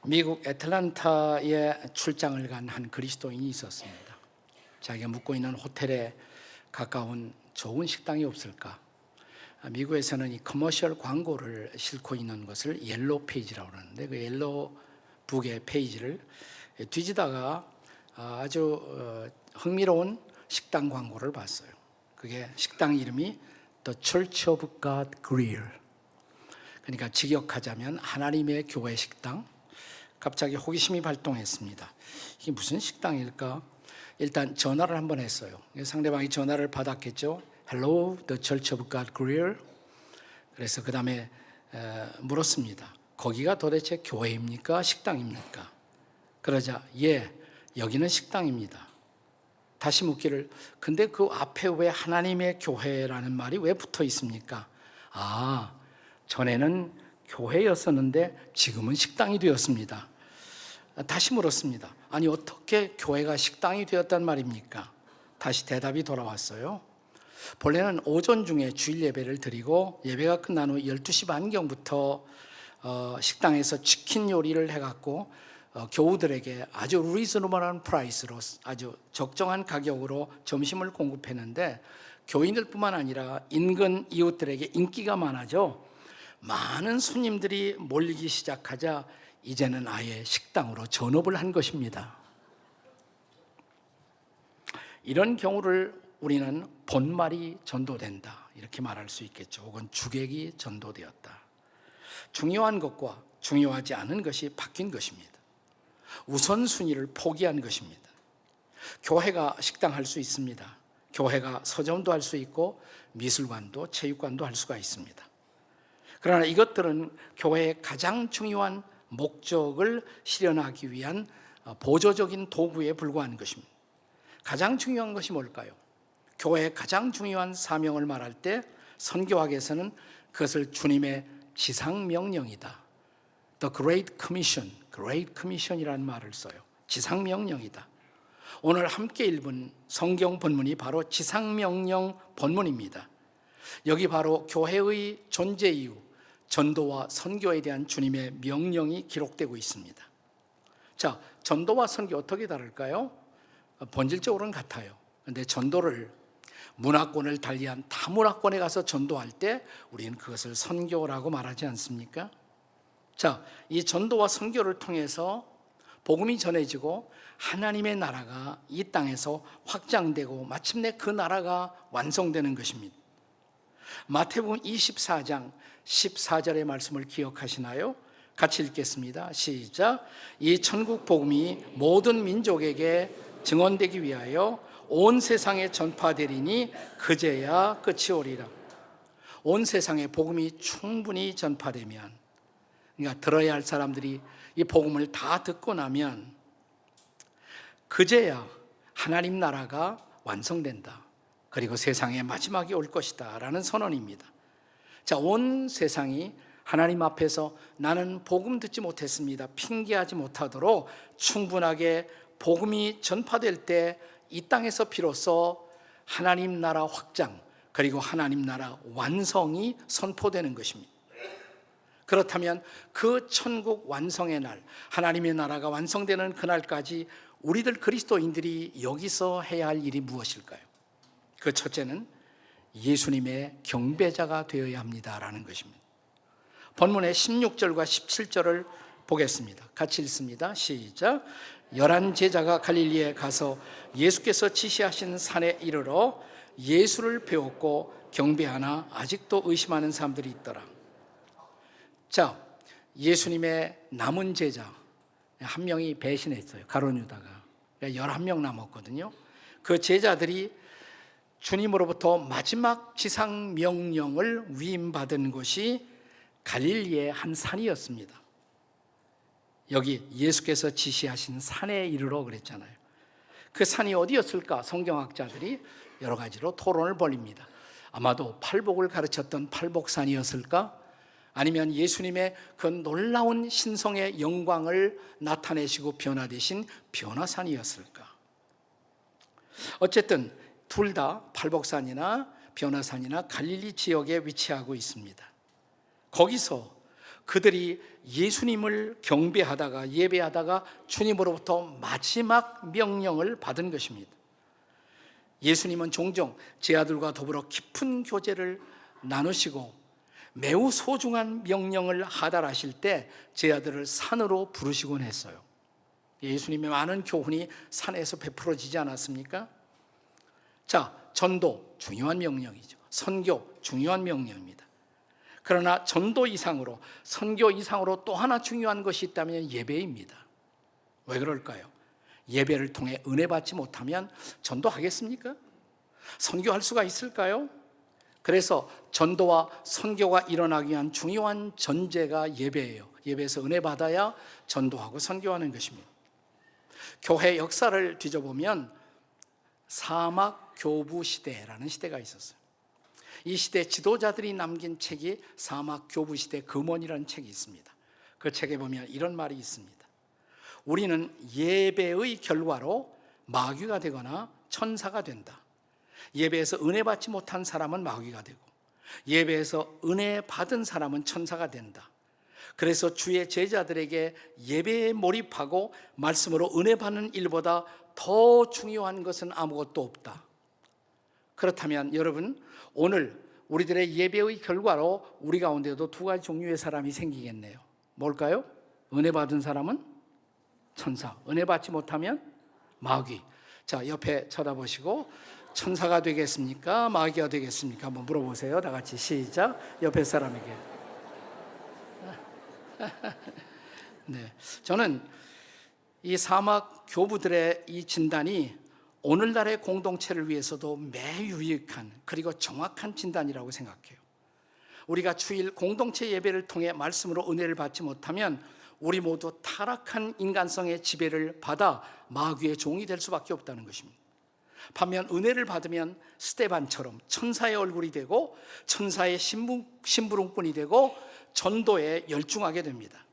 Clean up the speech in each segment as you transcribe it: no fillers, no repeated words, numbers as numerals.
미국 애틀랜타에 출장을 간 한 그리스도인이 있었습니다. 자기가 묵고 있는 호텔에 가까운 좋은 식당이 없을까? 미국에서는 이 커머셜 광고를 싣고 있는 것을 옐로우 페이지라고 하는데, 그 옐로우 북의 페이지를 뒤지다가 아주 흥미로운 식당 광고를 봤어요. 그게 식당 이름이 The Church of God Grill. 그러니까 직역하자면 하나님의 교회 식당. 갑자기 호기심이 발동했습니다. 이게 무슨 식당일까? 일단 전화를 한번 했어요. 상대방이 전화를 받았겠죠. Hello, the Church of God Grill. 그래서 그 다음에 물었습니다. 거기가 도대체 교회입니까? 식당입니까? 그러자 예, 여기는 식당입니다. 다시 묻기를, 근데 그 앞에 왜 하나님의 교회라는 말이 왜 붙어 있습니까? 전에는 교회였었는데 지금은 식당이 되었습니다. 다시 물었습니다. 아니, 어떻게 교회가 식당이 되었단 말입니까? 다시 대답이 돌아왔어요. 본래는 오전 중에 주일 예배를 드리고 예배가 끝난 후 12시 반경부터 식당에서 치킨 요리를 해갖고 교우들에게 아주 리즈너블한 프라이스로, 아주 적정한 가격으로 점심을 공급했는데, 교인들뿐만 아니라 인근 이웃들에게 인기가 많아져 많은 손님들이 몰리기 시작하자 이제는 아예 식당으로 전업을 한 것입니다. 이런 경우를 우리는 본말이 전도된다, 이렇게 말할 수 있겠죠. 혹은 주객이 전도되었다. 중요한 것과 중요하지 않은 것이 바뀐 것입니다. 우선순위를 포기한 것입니다. 교회가 식당 할 수 있습니다. 교회가 서점도 할 수 있고 미술관도 체육관도 할 수가 있습니다. 그러나 이것들은 교회의 가장 중요한 목적을 실현하기 위한 보조적인 도구에 불과한 것입니다. 가장 중요한 것이 뭘까요? 교회의 가장 중요한 사명을 말할 때 선교학에서는 그것을 주님의 지상명령이다, The Great Commission, Great Commission이라는 말을 써요. 지상명령이다. 오늘 함께 읽은 성경 본문이 바로 지상명령 본문입니다. 여기 바로 교회의 존재 이유, 전도와 선교에 대한 주님의 명령이 기록되고 있습니다. 자, 전도와 선교 어떻게 다를까요? 본질적으로는 같아요. 그런데 전도를 문화권을 달리한 타문화권에 가서 전도할 때 우리는 그것을 선교라고 말하지 않습니까? 자, 이 전도와 선교를 통해서 복음이 전해지고 하나님의 나라가 이 땅에서 확장되고 마침내 그 나라가 완성되는 것입니다. 마태복음 24장 14절의 말씀을 기억하시나요? 같이 읽겠습니다. 시작. 이 천국 복음이 모든 민족에게 증언되기 위하여 온 세상에 전파되리니 그제야 끝이 오리라. 온 세상에 복음이 충분히 전파되면, 그러니까 들어야 할 사람들이 이 복음을 다 듣고 나면 그제야 하나님 나라가 완성된다. 그리고 세상의 마지막이 올 것이다 라는 선언입니다. 자, 온 세상이 하나님 앞에서 나는 복음 듣지 못했습니다, 핑계하지 못하도록 충분하게 복음이 전파될 때 이 땅에서 비로소 하나님 나라 확장, 그리고 하나님 나라 완성이 선포되는 것입니다. 그렇다면 그 천국 완성의 날, 하나님의 나라가 완성되는 그날까지 우리들 그리스도인들이 여기서 해야 할 일이 무엇일까요? 그 첫째는 예수님의 경배자가 되어야 합니다라는 것입니다. 본문의 16절과 17절을 보겠습니다. 같이 읽습니다. 시작. 11 제자가 갈릴리에 가서 예수께서 지시하신 산에 이르러 예수를 배웠고 경배하나 아직도 의심하는 사람들이 있더라. 자, 예수님의 남은 제자 한 명이 배신했어요. 가룟 유다가. 11명 남았거든요. 그 제자들이 주님으로부터 마지막 지상 명령을 위임받은 곳이 갈릴리의 한 산이었습니다. 여기 예수께서 지시하신 산에 이르러 그랬잖아요. 그 산이 어디였을까? 성경학자들이 여러 가지로 토론을 벌입니다. 아마도 팔복을 가르쳤던 팔복산이었을까? 아니면 예수님의 그 놀라운 신성의 영광을 나타내시고 변화되신 변화산이었을까? 어쨌든 둘 다 팔복산이나 변화산이나 갈릴리 지역에 위치하고 있습니다. 거기서 그들이 예수님을 경배하다가 예배하다가 주님으로부터 마지막 명령을 받은 것입니다. 예수님은 종종 제 아들과 더불어 깊은 교제를 나누시고 매우 소중한 명령을 하달하실 때 제 아들을 산으로 부르시곤 했어요. 예수님의 많은 교훈이 산에서 베풀어지지 않았습니까? 자, 전도 중요한 명령이죠. 선교 중요한 명령입니다. 그러나 전도 이상으로, 선교 이상으로 또 하나 중요한 것이 있다면 예배입니다. 왜 그럴까요? 예배를 통해 은혜 받지 못하면 전도하겠습니까? 선교할 수가 있을까요? 그래서 전도와 선교가 일어나기 위한 중요한 전제가 예배예요. 예배에서 은혜 받아야 전도하고 선교하는 것입니다. 교회 역사를 뒤져보면 사막 교부 시대라는 시대가 있었어요. 이 시대 지도자들이 남긴 책이 사막 교부 시대 금원이라는 책이 있습니다. 그 책에 보면 이런 말이 있습니다. 우리는 예배의 결과로 마귀가 되거나 천사가 된다. 예배에서 은혜 받지 못한 사람은 마귀가 되고 예배에서 은혜 받은 사람은 천사가 된다. 그래서 주의 제자들에게 예배에 몰입하고 말씀으로 은혜 받는 일보다 더 중요한 것은 아무것도 없다. 그렇다면 여러분, 오늘 우리들의 예배의 결과로 우리 가운데도 두 가지 종류의 사람이 생기겠네요. 뭘까요? 은혜 받은 사람은 천사, 은혜 받지 못하면 마귀. 자, 옆에 쳐다보시고 천사가 되겠습니까? 마귀가 되겠습니까? 한번 물어보세요. 다 같이 시작. 옆에 사람에게. 네, 저는 이 사막 교부들의 이 진단이 오늘날의 공동체를 위해서도 매우 유익한 그리고 정확한 진단이라고 생각해요. 우리가 주일 공동체 예배를 통해 말씀으로 은혜를 받지 못하면 우리 모두 타락한 인간성의 지배를 받아 마귀의 종이 될 수밖에 없다는 것입니다. 반면 은혜를 받으면 스데반처럼 천사의 얼굴이 되고 천사의 심부름꾼이 되고 전도에 열중하게 됩니다.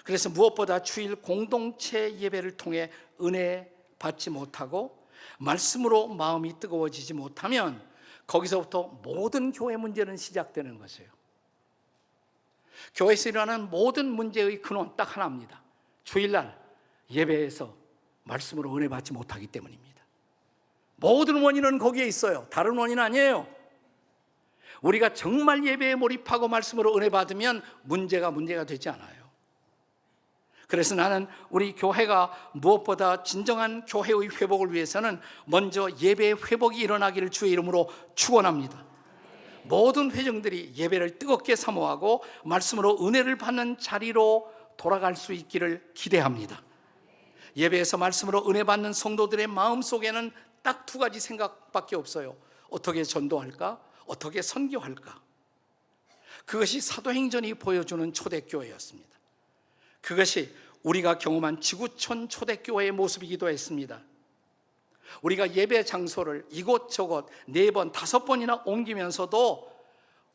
그래서 무엇보다 주일 공동체 예배를 통해 은혜 받지 못하고 말씀으로 마음이 뜨거워지지 못하면 거기서부터 모든 교회 문제는 시작되는 것이에요. 교회에서 일어나는 모든 문제의 근원 딱 하나입니다. 주일날 예배에서 말씀으로 은혜 받지 못하기 때문입니다. 모든 원인은 거기에 있어요. 다른 원인 아니에요. 우리가 정말 예배에 몰입하고 말씀으로 은혜 받으면 문제가 되지 않아요. 그래서 나는 우리 교회가 무엇보다 진정한 교회의 회복을 위해서는 먼저 예배의 회복이 일어나기를 주의 이름으로 축원합니다. 모든 회중들이 예배를 뜨겁게 사모하고 말씀으로 은혜를 받는 자리로 돌아갈 수 있기를 기대합니다. 예배에서 말씀으로 은혜 받는 성도들의 마음속에는 딱 두 가지 생각밖에 없어요. 어떻게 전도할까? 어떻게 선교할까? 그것이 사도행전이 보여주는 초대교회였습니다. 그것이 우리가 경험한 지구촌 초대교회의 모습이기도 했습니다. 우리가 예배 장소를 이곳저곳 4번, 5번이나 옮기면서도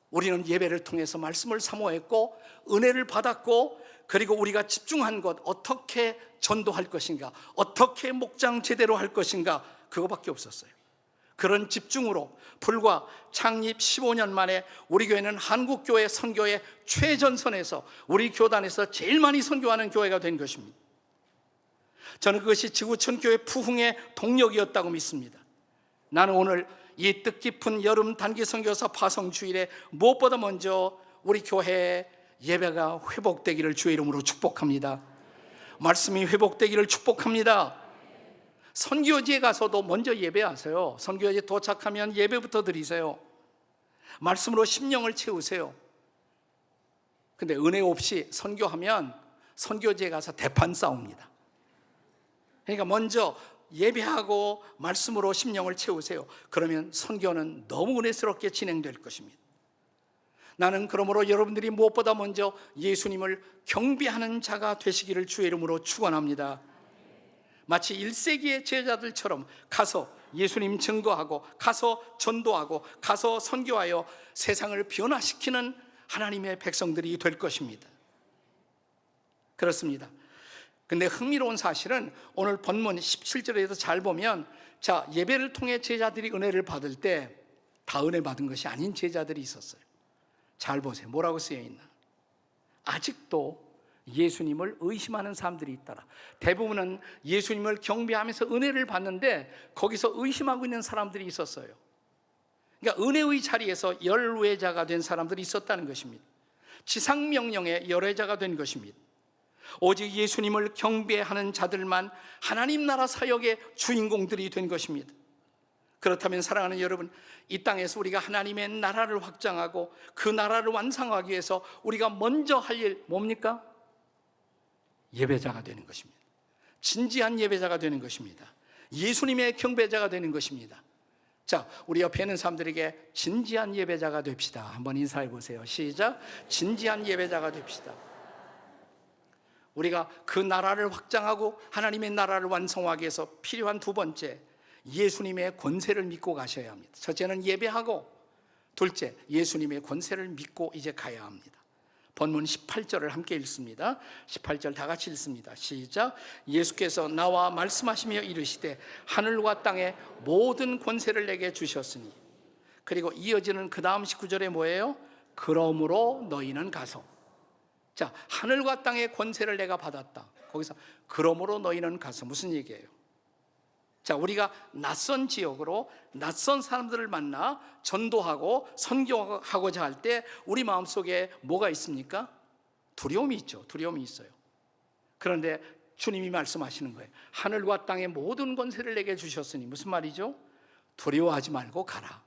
우리는 예배를 통해서 말씀을 사모했고 은혜를 받았고, 그리고 우리가 집중한 것, 어떻게 전도할 것인가, 어떻게 목장 제대로 할 것인가, 그거밖에 없었어요. 그런 집중으로 불과 창립 15년 만에 우리 교회는 한국교회 선교의 최전선에서 우리 교단에서 제일 많이 선교하는 교회가 된 것입니다. 저는 그것이 지구촌 교회 부흥의 동력이었다고 믿습니다. 나는 오늘 이 뜻깊은 여름 단기 선교사 파송 주일에 무엇보다 먼저 우리 교회의 예배가 회복되기를 주의 이름으로 축복합니다. 말씀이 회복되기를 축복합니다. 선교지에 가서도 먼저 예배하세요. 선교지에 도착하면 예배부터 드리세요. 말씀으로 심령을 채우세요. 근데 은혜 없이 선교하면 선교지에 가서 대판 싸웁니다. 그러니까 먼저 예배하고 말씀으로 심령을 채우세요. 그러면 선교는 너무 은혜스럽게 진행될 것입니다. 나는 그러므로 여러분들이 무엇보다 먼저 예수님을 경배하는 자가 되시기를 주의 이름으로 축원합니다. 마치 1세기의 제자들처럼 가서 예수님 증거하고 가서 전도하고 가서 선교하여 세상을 변화시키는 하나님의 백성들이 될 것입니다. 그렇습니다. 근데 흥미로운 사실은 오늘 본문 17절에도 잘 보면, 자, 예배를 통해 제자들이 은혜를 받을 때 다 은혜 받은 것이 아닌 제자들이 있었어요. 잘 보세요. 뭐라고 쓰여 있나? 아직도 예수님을 의심하는 사람들이 있더라. 대부분은 예수님을 경배하면서 은혜를 받는데 거기서 의심하고 있는 사람들이 있었어요. 그러니까 은혜의 자리에서 열외자가 된 사람들이 있었다는 것입니다. 지상명령의 열외자가 된 것입니다. 오직 예수님을 경배하는 자들만 하나님 나라 사역의 주인공들이 된 것입니다. 그렇다면 사랑하는 여러분, 이 땅에서 우리가 하나님의 나라를 확장하고 그 나라를 완성하기 위해서 우리가 먼저 할 일 뭡니까? 예배자가 되는 것입니다. 진지한 예배자가 되는 것입니다. 예수님의 경배자가 되는 것입니다. 자, 우리 옆에 있는 사람들에게 진지한 예배자가 됩시다. 한번 인사해 보세요. 시작. 진지한 예배자가 됩시다. 우리가 그 나라를 확장하고 하나님의 나라를 완성하기 위해서 필요한 두 번째, 예수님의 권세를 믿고 가셔야 합니다. 첫째는 예배하고, 둘째, 예수님의 권세를 믿고 이제 가야 합니다. 본문 18절을 함께 읽습니다. 18절 다 같이 읽습니다. 시작. 예수께서 나와 말씀하시며 이르시되 하늘과 땅의 모든 권세를 내게 주셨으니. 그리고 이어지는 그 다음 19절에 뭐예요? 그러므로 너희는 가서. 자, 하늘과 땅의 권세를 내가 받았다. 거기서 그러므로 너희는 가서 무슨 얘기예요? 자, 우리가 낯선 지역으로 낯선 사람들을 만나 전도하고 선교하고자 할 때 우리 마음속에 뭐가 있습니까? 두려움이 있죠. 두려움이 있어요. 그런데 주님이 말씀하시는 거예요. 하늘과 땅의 모든 권세를 내게 주셨으니 무슨 말이죠? 두려워하지 말고 가라.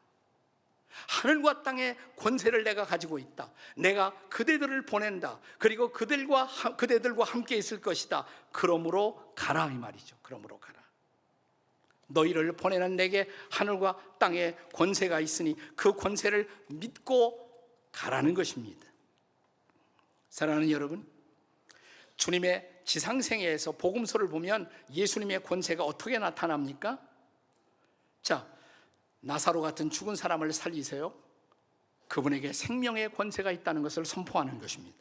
하늘과 땅의 권세를 내가 가지고 있다. 내가 그대들을 보낸다. 그리고 그들과 함께 있을 것이다. 그러므로 가라 이 말이죠. 그러므로 가라. 너희를 보내는 내게 하늘과 땅의 권세가 있으니 그 권세를 믿고 가라는 것입니다. 사랑하는 여러분, 주님의 지상생애에서 복음서를 보면 예수님의 권세가 어떻게 나타납니까? 자, 나사로 같은 죽은 사람을 살리세요. 그분에게 생명의 권세가 있다는 것을 선포하는 것입니다.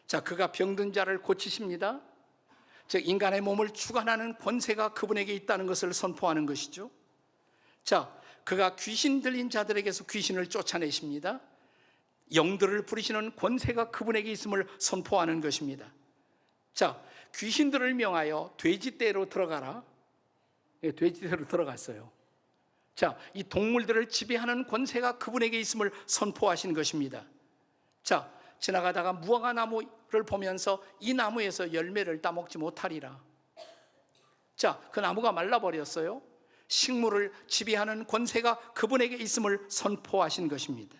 자, 그가 병든 자를 고치십니다. 즉 인간의 몸을 주관하는 권세가 그분에게 있다는 것을 선포하는 것이죠. 자, 그가 귀신 들린 자들에게서 귀신을 쫓아내십니다. 영들을 부리시는 권세가 그분에게 있음을 선포하는 것입니다. 자, 귀신들을 명하여 돼지떼로 들어가라. 돼지떼로 들어갔어요. 자, 이 동물들을 지배하는 권세가 그분에게 있음을 선포하신 것입니다. 자, 지나가다가 무화과 나무를 보면서 이 나무에서 열매를 따먹지 못하리라. 자, 그 나무가 말라버렸어요. 식물을 지배하는 권세가 그분에게 있음을 선포하신 것입니다.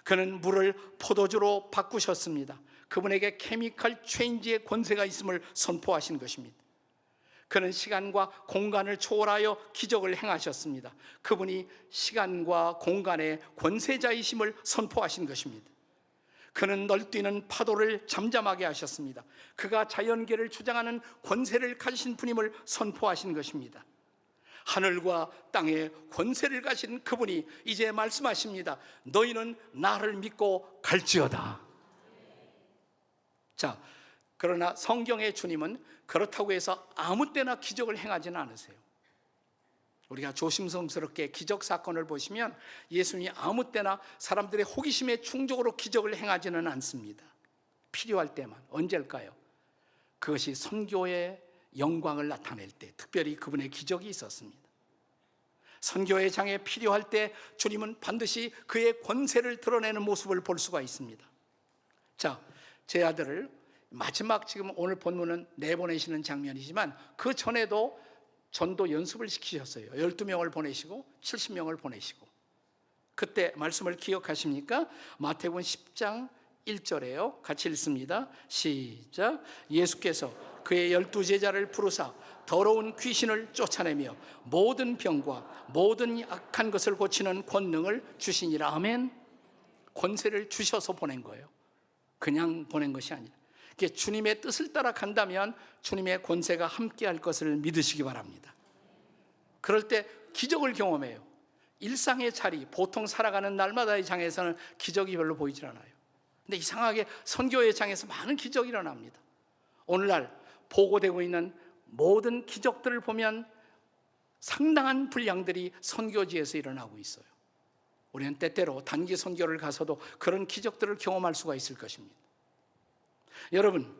그는 물을 포도주로 바꾸셨습니다. 그분에게 케미컬 체인지의 권세가 있음을 선포하신 것입니다. 그는 시간과 공간을 초월하여 기적을 행하셨습니다. 그분이 시간과 공간의 권세자이심을 선포하신 것입니다. 그는 널뛰는 파도를 잠잠하게 하셨습니다. 그가 자연계를 주장하는 권세를 가지신 분임을 선포하신 것입니다. 하늘과 땅의 권세를 가진 그분이 이제 말씀하십니다. 너희는 나를 믿고 갈지어다. 자, 그러나 성경의 주님은 그렇다고 해서 아무 때나 기적을 행하지는 않으세요. 우리가 조심스럽게 기적 사건을 보시면 예수님이 아무 때나 사람들의 호기심에 충족으로 기적을 행하지는 않습니다. 필요할 때만. 언제일까요? 그것이 선교의 영광을 나타낼 때 특별히 그분의 기적이 있었습니다. 선교의 장에 필요할 때 주님은 반드시 그의 권세를 드러내는 모습을 볼 수가 있습니다. 자, 제 아들을 마지막 지금 오늘 본문은 내보내시는 장면이지만 그 전에도 전도 연습을 시키셨어요. 12명을 보내시고 70명을 보내시고. 그때 말씀을 기억하십니까? 마태복음 10장 1절에요. 같이 읽습니다. 시작. 예수께서 그의 12제자를 부르사 더러운 귀신을 쫓아내며 모든 병과 모든 악한 것을 고치는 권능을 주시니라. 아멘. 권세를 주셔서 보낸 거예요. 그냥 보낸 것이 아니라. 주님의 뜻을 따라 간다면 주님의 권세가 함께할 것을 믿으시기 바랍니다. 그럴 때 기적을 경험해요. 일상의 자리, 보통 살아가는 날마다의 장에서는 기적이 별로 보이질 않아요. 근데 이상하게 선교의 장에서 많은 기적이 일어납니다. 오늘날 보고되고 있는 모든 기적들을 보면 상당한 분량들이 선교지에서 일어나고 있어요. 우리는 때때로 단기 선교를 가서도 그런 기적들을 경험할 수가 있을 것입니다. 여러분,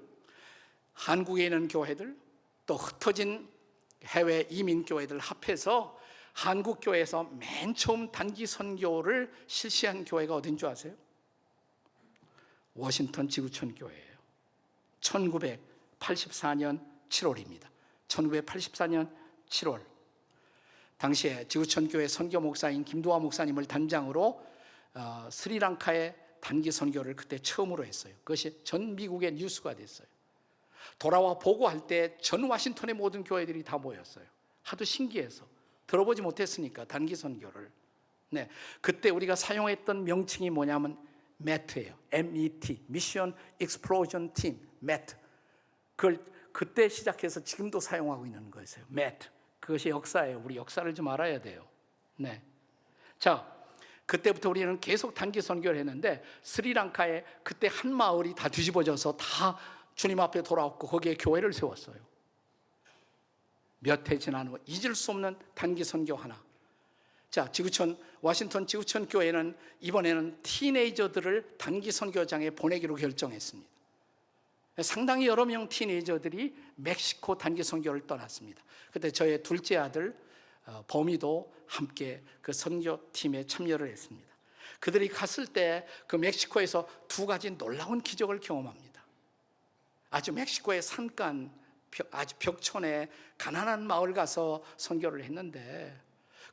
한국에 있는 교회들 또 흩어진 해외 이민 교회들 합해서 한국 교회에서 맨 처음 단기 선교를 실시한 교회가 어딘 줄 아세요? 워싱턴 지구촌 교회예요. 1984년 7월입니다. 1984년 7월. 당시에 지구촌 교회 선교 목사인 김두하 목사님을 단장으로 스리랑카의 단기 선교를 그때 처음으로 했어요. 그것이 전 미국의 뉴스가 됐어요. 돌아와 보고할 때 전 와싱턴의 모든 교회들이 다 모였어요. 하도 신기해서 들어보지 못했으니까 단기 선교를. 네, 그때 우리가 사용했던 명칭이 뭐냐면 MET예요. MET, Mission Explosion Team, MET. 그걸 그때 시작해서 지금도 사용하고 있는 거였어요. MET. 그것이 역사예요. 우리 역사를 좀 알아야 돼요. 네. 자, 그때부터 우리는 계속 단기 선교를 했는데 스리랑카에 그때 한 마을이 다 뒤집어져서 다 주님 앞에 돌아왔고 거기에 교회를 세웠어요. 몇 해 지난 후 잊을 수 없는 단기 선교 하나. 자, 워싱턴 지구촌 교회는 이번에는 티네이저들을 단기 선교장에 보내기로 결정했습니다. 상당히 여러 명 티네이저들이 멕시코 단기 선교를 떠났습니다. 그때 저의 둘째 아들 범이도 함께 그 선교팀에 참여를 했습니다. 그들이 갔을 때 그 멕시코에서 두 가지 놀라운 기적을 경험합니다. 아주 멕시코의 산간, 아주 벽촌에 가난한 마을 가서 선교를 했는데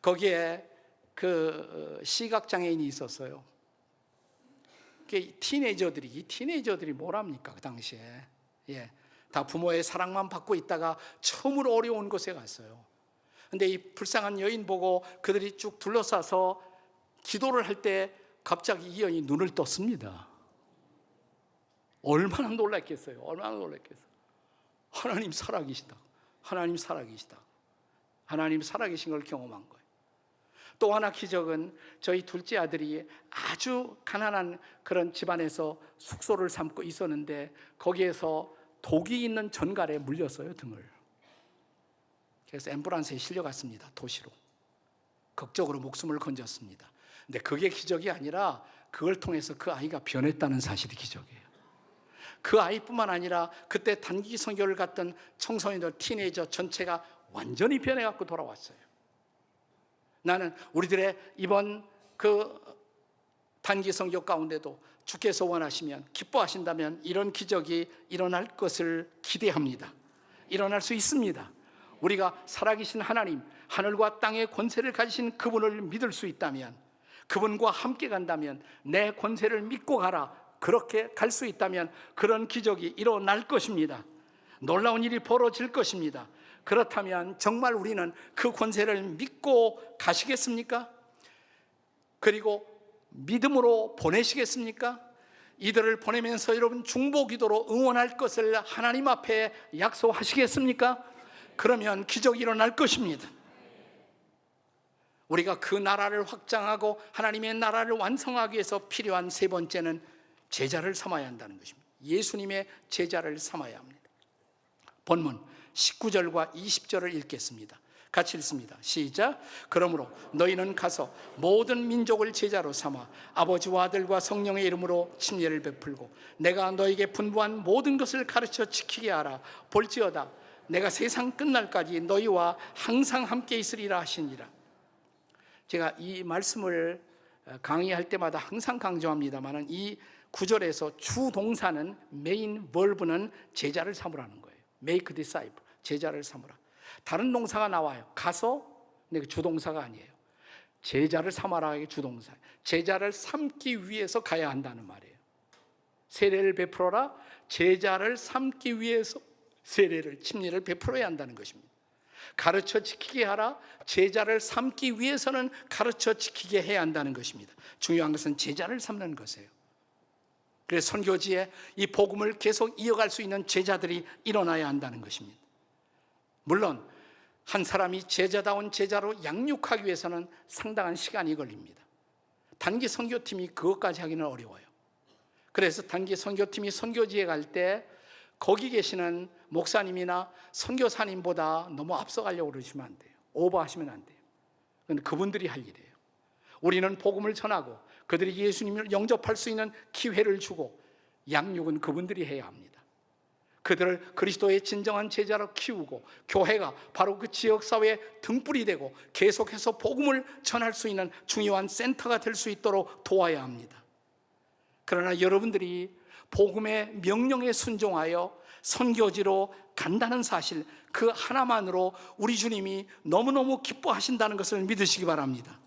거기에 그 시각장애인이 있었어요. 이 티네이저들이 뭐랍니까? 그 당시에. 예, 다 부모의 사랑만 받고 있다가 처음으로 어려운 곳에 갔어요. 근데 이 불쌍한 여인 보고 그들이 쭉 둘러싸서 기도를 할 때 갑자기 이 여인이 눈을 떴습니다. 얼마나 놀랐겠어요. 얼마나 놀랐겠어요. 하나님 살아계시다. 하나님 살아계시다. 하나님 살아계신 걸 경험한 거예요. 또 하나 기적은 저희 둘째 아들이 아주 가난한 그런 집안에서 숙소를 삼고 있었는데 거기에서 독이 있는 전갈에 물렸어요, 등을. 그래서 앰뷸런스에 실려갔습니다, 도시로. 극적으로 목숨을 건졌습니다. 근데 그게 기적이 아니라 그걸 통해서 그 아이가 변했다는 사실이 기적이에요. 그 아이뿐만 아니라 그때 단기 선교를 갔던 청소년들, 티네이저 전체가 완전히 변해갖고 돌아왔어요. 나는 우리들의 이번 그 단기 선교 가운데도 주께서 원하시면, 기뻐하신다면 이런 기적이 일어날 것을 기대합니다. 일어날 수 있습니다. 우리가 살아계신 하나님, 하늘과 땅의 권세를 가지신 그분을 믿을 수 있다면, 그분과 함께 간다면, 내 권세를 믿고 가라, 그렇게 갈 수 있다면 그런 기적이 일어날 것입니다. 놀라운 일이 벌어질 것입니다. 그렇다면 정말 우리는 그 권세를 믿고 가시겠습니까? 그리고 믿음으로 보내시겠습니까? 이들을 보내면서 여러분 중보기도로 응원할 것을 하나님 앞에 약속하시겠습니까? 그러면 기적이 일어날 것입니다. 우리가 그 나라를 확장하고 하나님의 나라를 완성하기 위해서 필요한 세 번째는 제자를 삼아야 한다는 것입니다. 예수님의 제자를 삼아야 합니다. 본문 19절과 20절을 읽겠습니다. 같이 읽습니다. 시작. 그러므로 너희는 가서 모든 민족을 제자로 삼아 아버지와 아들과 성령의 이름으로 침례를 베풀고 내가 너에게 분부한 모든 것을 가르쳐 지키게 하라. 볼지어다 내가 세상 끝날까지 너희와 항상 함께 있으리라 하시니라. 제가 이 말씀을 강의할 때마다 항상 강조합니다만 이 구절에서 주동사는 메인 벌브는 제자를 삼으라는 거예요. Make disciple, 제자를 삼으라. 다른 동사가 나와요. 가서, 근데 주동사가 아니에요. 제자를 삼아라, 이게 주동사. 제자를 삼기 위해서 가야 한다는 말이에요. 세례를 베풀어라. 제자를 삼기 위해서 침례를 베풀어야 한다는 것입니다. 가르쳐 지키게 하라. 제자를 삼기 위해서는 가르쳐 지키게 해야 한다는 것입니다. 중요한 것은 제자를 삼는 것이에요. 그래서 선교지에 이 복음을 계속 이어갈 수 있는 제자들이 일어나야 한다는 것입니다. 물론 한 사람이 제자다운 제자로 양육하기 위해서는 상당한 시간이 걸립니다. 단기 선교팀이 그것까지 하기는 어려워요. 그래서 단기 선교팀이 선교지에 갈 때 거기 계시는 목사님이나 선교사님보다 너무 앞서가려고 그러시면 안 돼요. 오버하시면 안 돼요. 그건 그분들이 할 일이에요. 우리는 복음을 전하고 그들이 예수님을 영접할 수 있는 기회를 주고 양육은 그분들이 해야 합니다. 그들을 그리스도의 진정한 제자로 키우고 교회가 바로 그 지역사회의 등불이 되고 계속해서 복음을 전할 수 있는 중요한 센터가 될 수 있도록 도와야 합니다. 그러나 여러분들이 복음의 명령에 순종하여 선교지로 간다는 사실, 그 하나만으로 우리 주님이 너무너무 기뻐하신다는 것을 믿으시기 바랍니다.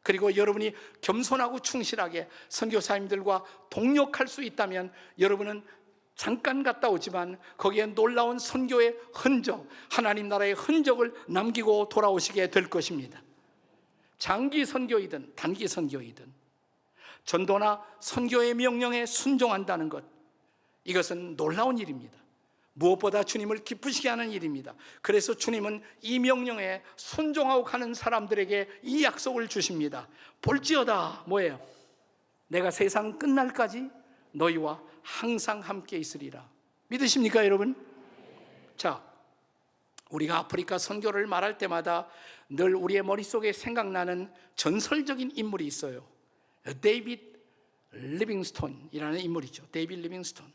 그리고 여러분이 겸손하고 충실하게 선교사님들과 동역할 수 있다면 여러분은 잠깐 갔다 오지만 거기에 놀라운 선교의 흔적, 하나님 나라의 흔적을 남기고 돌아오시게 될 것입니다. 장기 선교이든 단기 선교이든 전도나 선교의 명령에 순종한다는 것, 이것은 놀라운 일입니다. 무엇보다 주님을 기쁘시게 하는 일입니다. 그래서 주님은 이 명령에 순종하고 가는 사람들에게 이 약속을 주십니다. 볼지어다, 뭐예요? 내가 세상 끝날까지 너희와 항상 함께 있으리라. 믿으십니까, 여러분? 자, 우리가 아프리카 선교를 말할 때마다 늘 우리의 머릿속에 생각나는 전설적인 인물이 있어요. 데이비드 리빙스톤이라는 인물이죠. 데이비드 리빙스톤.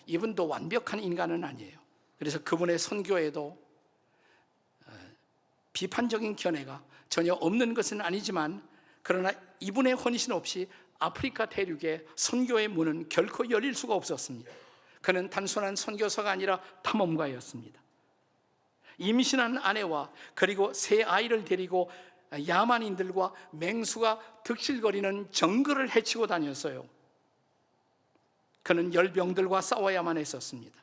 이분도 완벽한 인간은 아니에요. 그래서 그분의 선교에도 비판적인 견해가 전혀 없는 것은 아니지만, 그러나 이분의 헌신 없이 아프리카 대륙의 선교의 문은 결코 열릴 수가 없었습니다. 그는 단순한 선교사가 아니라 탐험가였습니다. 임신한 아내와 그리고 세 아이를 데리고 야만인들과 맹수가 득실거리는 정글을 헤치고 다녔어요. 그는 열병들과 싸워야만 했었습니다.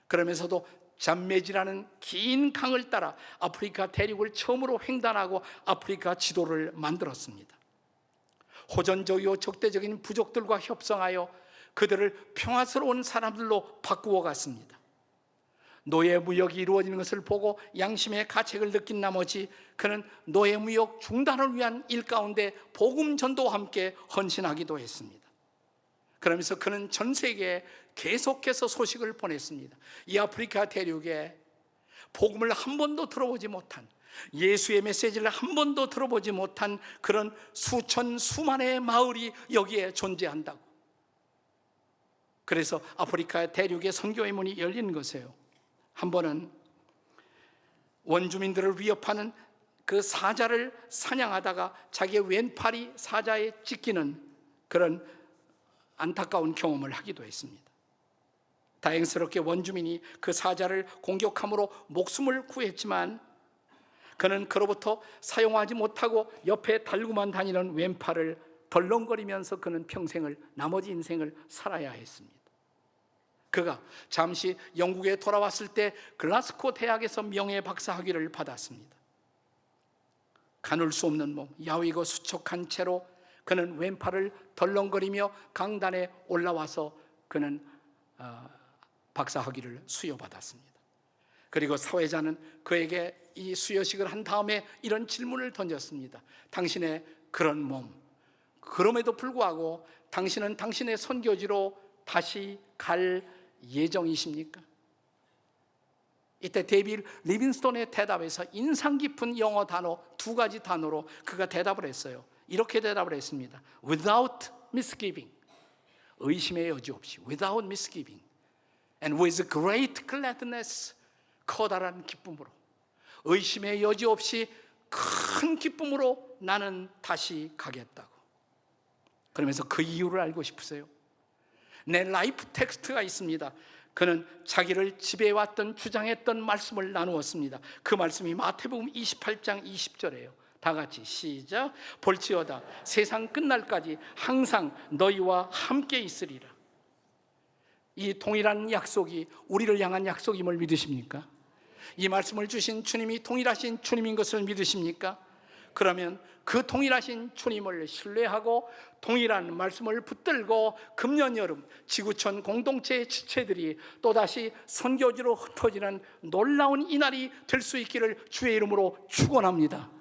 그러면서도 잠메지라는 긴 강을 따라 아프리카 대륙을 처음으로 횡단하고 아프리카 지도를 만들었습니다. 호전적이고 적대적인 부족들과 협상하여 그들을 평화스러운 사람들로 바꾸어 갔습니다. 노예 무역이 이루어지는 것을 보고 양심의 가책을 느낀 나머지 그는 노예 무역 중단을 위한 일 가운데 복음 전도와 함께 헌신하기도 했습니다. 그러면서 그는 전 세계에 계속해서 소식을 보냈습니다. 이 아프리카 대륙에 복음을 한 번도 들어보지 못한, 예수의 메시지를 한 번도 들어보지 못한 그런 수천 수만의 마을이 여기에 존재한다고. 그래서 아프리카 대륙의 선교의 문이 열리는 것이에요. 한 번은 원주민들을 위협하는 그 사자를 사냥하다가 자기의 왼팔이 사자에 찢기는 그런 안타까운 경험을 하기도 했습니다. 다행스럽게 원주민이 그 사자를 공격함으로 목숨을 구했지만 그는 그로부터 사용하지 못하고 옆에 달고만 다니는 왼팔을 덜렁거리면서 그는 나머지 인생을 살아야 했습니다. 그가 잠시 영국에 돌아왔을 때 글라스고 대학에서 명예 박사 학위를 받았습니다. 가눌 수 없는 몸, 야위고 수척한 채로 그는 왼팔을 덜렁거리며 강단에 올라와서 그는 박사 학위를 수여받았습니다. 그리고 사회자는 그에게 이 수여식을 한 다음에 이런 질문을 던졌습니다. 당신의 그런 몸, 그럼에도 불구하고 당신은 당신의 선교지로 다시 갈 예정이십니까? 이때 데이비드 리빙스톤의 대답에서 인상 깊은 영어 단어 2가지 단어로 그가 대답을 했어요. 이렇게 대답을 했습니다. Without misgiving, 의심의 여지 없이, without misgiving, and with great gladness, 커다란 기쁨으로, 의심의 여지 없이 큰 기쁨으로 나는 다시 가겠다고. 그러면서 그 이유를 알고 싶으세요? 내 라이프 텍스트가 있습니다. 그는 자기를 지배해왔던 주장했던 말씀을 나누었습니다. 그 말씀이 마태복음 28장 20절이에요. 다 같이 시작. 볼지어다 세상 끝날까지 항상 너희와 함께 있으리라. 이 동일한 약속이 우리를 향한 약속임을 믿으십니까? 이 말씀을 주신 주님이 동일하신 주님인 것을 믿으십니까? 그러면 그 동일하신 주님을 신뢰하고 동일한 말씀을 붙들고 금년 여름 지구촌 공동체의 지체들이 또다시 선교지로 흩어지는 놀라운 이날이 될 수 있기를 주의 이름으로 축원합니다.